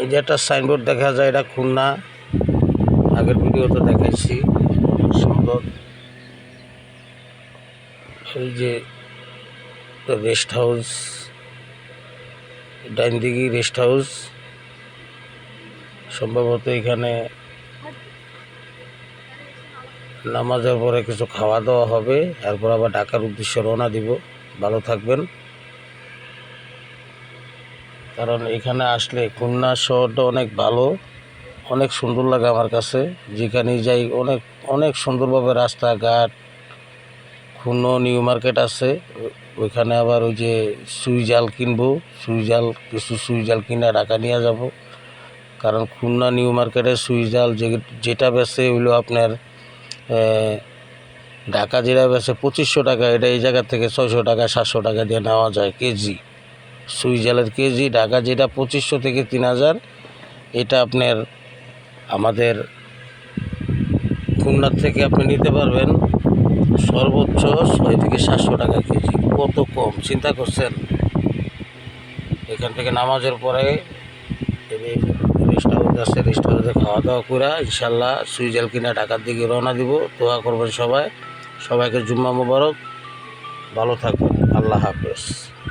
এই যে একটা সাইনবোর্ড দেখা যায়, এটা খুলনা, আগের ভিডিওতে দেখাইছি, সুন্দর। এই যে রেস্ট হাউস, ডাইনদিঘি রেস্ট হাউস, সম্ভবত এখানে নামাজের পরে কিছু খাওয়া দাওয়া হবে, এরপর আবার ঢাকার উদ্দেশ্যে রওনা দিব। ভালো থাকবেন। কারণ এখানে আসলে খুলনা শহরটা অনেক ভালো, অনেক সুন্দর লাগে আমার কাছে। যেখানেই যাই অনেক অনেক সুন্দরভাবে রাস্তাঘাট। খুলনা নিউ মার্কেট আছে, ওইখানে আবার ওই যে সুই জাল কিনবো, কিছু সুই জাল কিনে ঢাকা নিয়ে যাব। কারণ খুলনা নিউ মার্কেটে সুই জাল যেটা বেচে হইলো আপনার ঢাকা যেটা বেচে 2500 টাকা, এটা এই জায়গা থেকে 600 টাকা 700 টাকা দিয়ে নেওয়া যায় কেজি। সুই জালের কেজি ঢাকা যেটা 2500 থেকে 3000, এটা আপনার আমাদের খুলনার থেকে আপনি নিতে পারবেন সর্বোচ্চ 600 থেকে 700 টাকা কেজি। কত কম, চিন্তা করছেন? এখান থেকে নামাজের পরে রেস্ট হাউস আছে, রেস্ট হাউসে খাওয়া দাওয়া করে ইনশাল্লাহ সুই জাল কিনা ঢাকার দিকে রওনা দিব। দোয়া করবেন সবাই। সবাইকে জুম্মা মোবারক। ভালো থাকবেন। আল্লাহ হাফেজ।